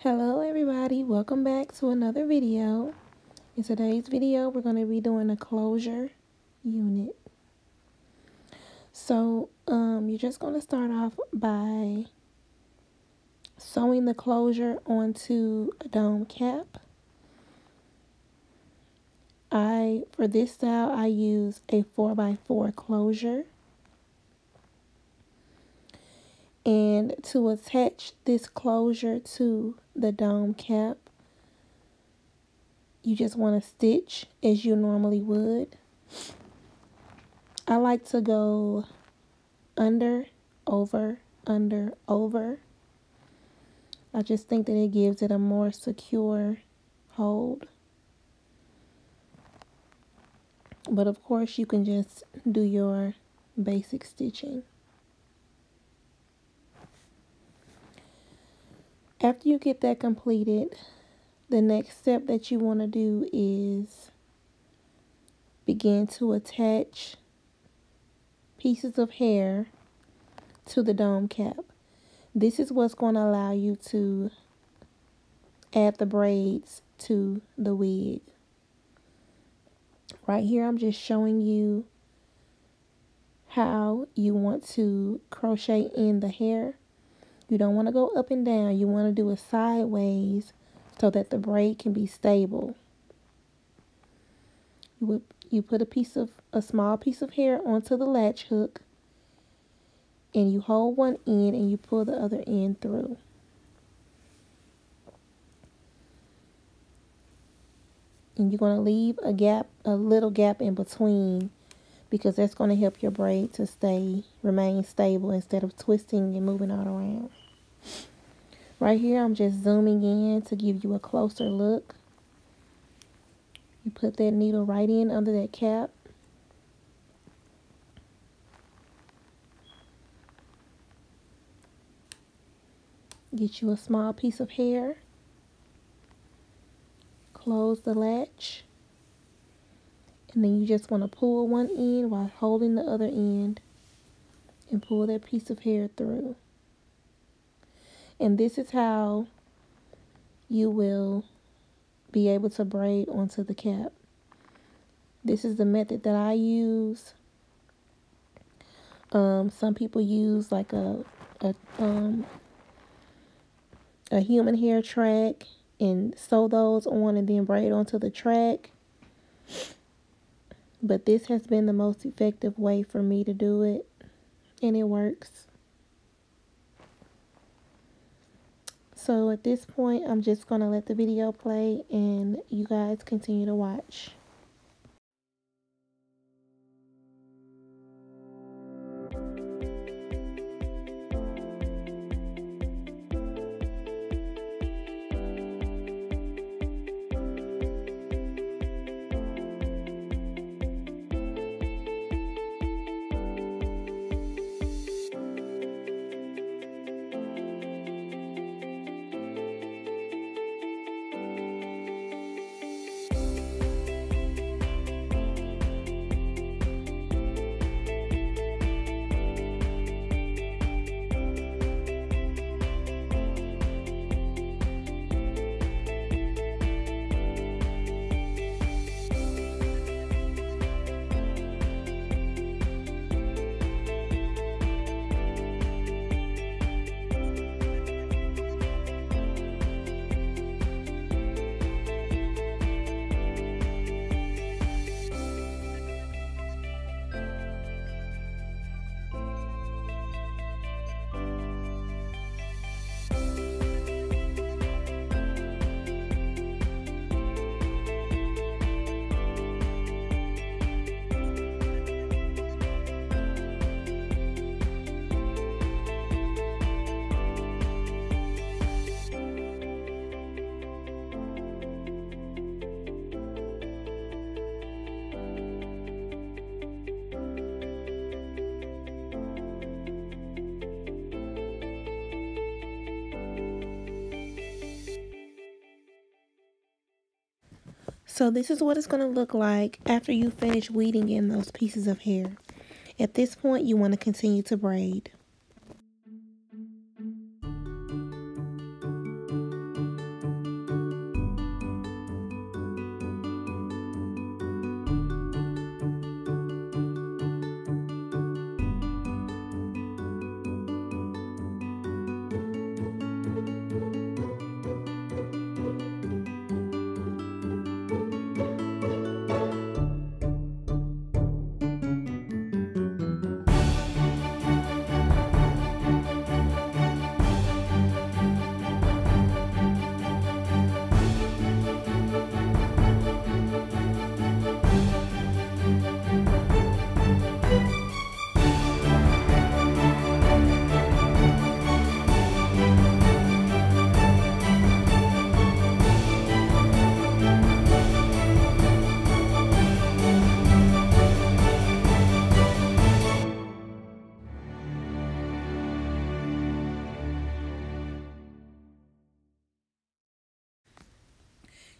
Hello everybody, welcome back to another video. In today's video we're going to be doing a closure unit. So you're just going to start off by sewing the closure onto a dome cap. For this style I use a 4x4 closure. And to attach this closure to the dome cap, you just want to stitch as you normally would. I like to go under, over, under, over. I just think that it gives it a more secure hold. But of course you can just do your basic stitching. After you get that completed, the next step that you want to do is begin to attach pieces of hair to the dome cap. This is what's going to allow you to add the braids to the wig. Right here I'm just showing you how you want to crochet in the hair. You don't want to go up and down. You want to do it sideways so that the braid can be stable. You put a small piece of hair onto the latch hook, and you hold one end and you pull the other end through. And you're going to leave a little gap in between, because that's going to help your braid to remain stable instead of twisting and moving all around. Right here, I'm just zooming in to give you a closer look. You put that needle right in under that cap. Get you a small piece of hair. Close the latch. And then you just want to pull one end while holding the other end and pull that piece of hair through. And this is how you will be able to braid onto the cap. This is the method that I use. Some people use like a human hair track and sew those on and then braid onto the track. But this has been the most effective way for me to do it, and it works. So at this point, I'm just going to let the video play and you guys continue to watch. So this is what it's going to look like after you finish weeding in those pieces of hair. At this point, you want to continue to braid.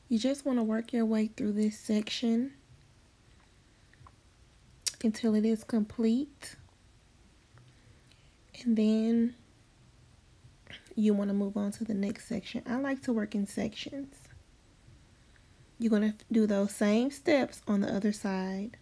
You just want to work your way through this section until it is complete. And then you want to move on to the next section. I like to work in sections. You're going to do those same steps on the other side.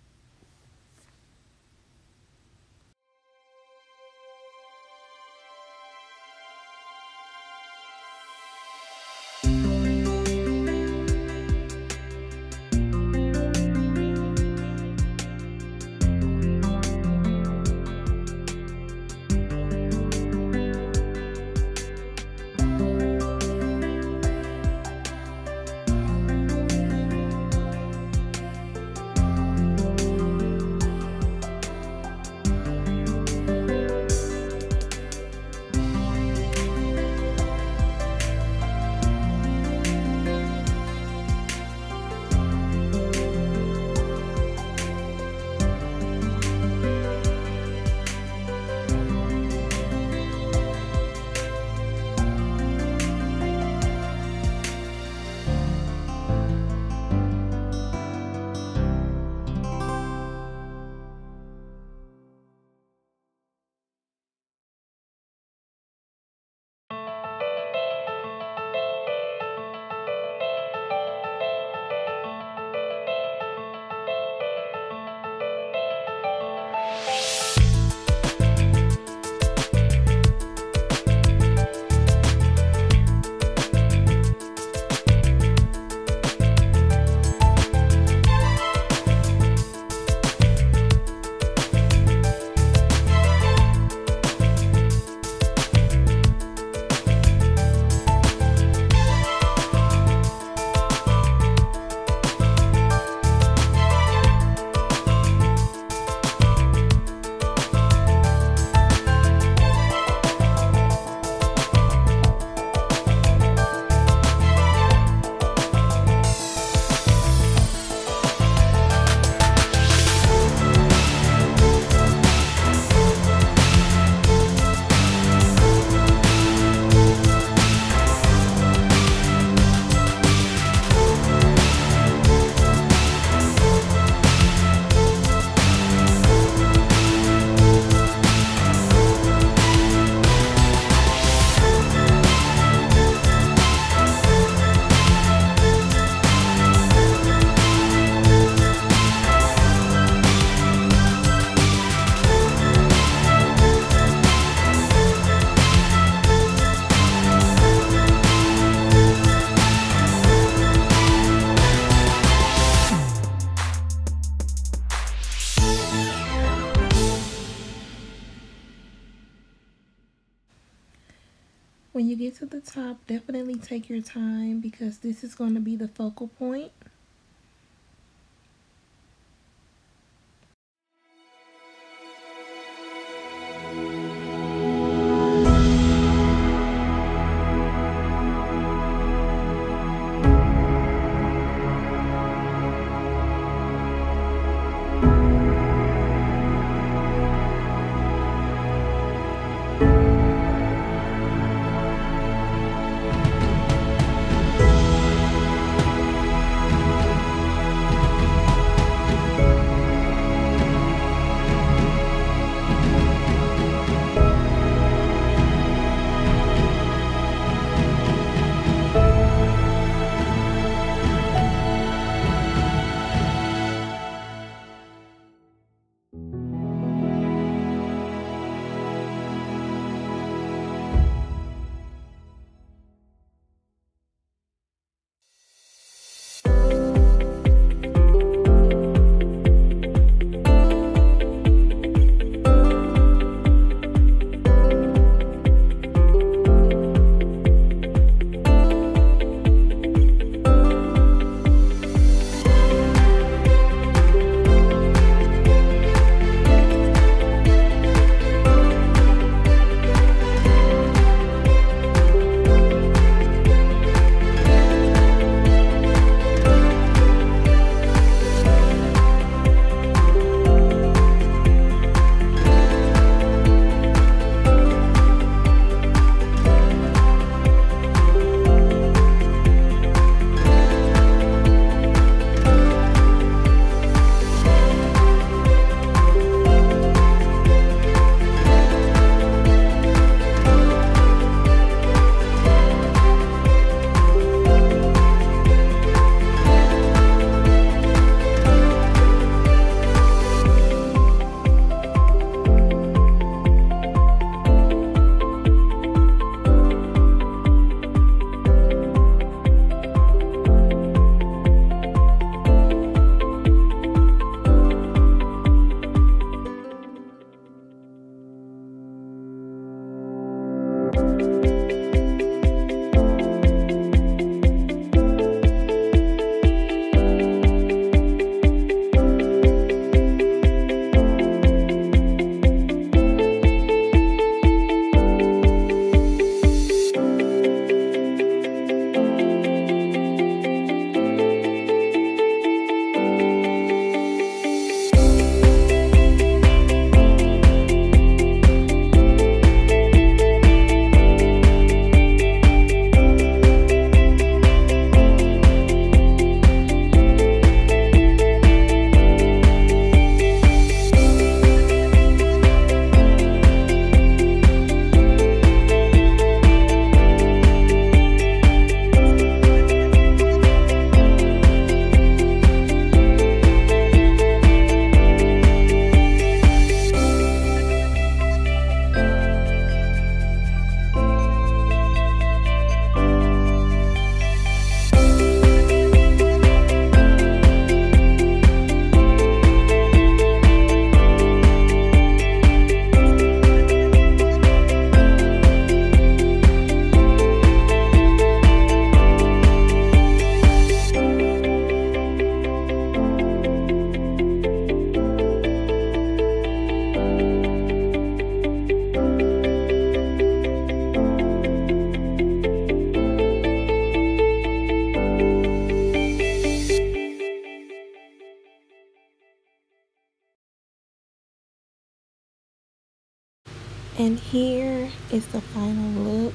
When you get to the top, definitely take your time because this is going to be the focal point. And here is the final look.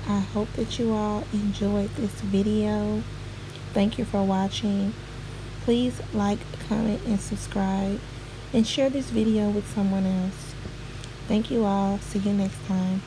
I hope that you all enjoyed this video. Thank you for watching. Please like, comment, and subscribe, and share this video with someone else. Thank you all. See you next time.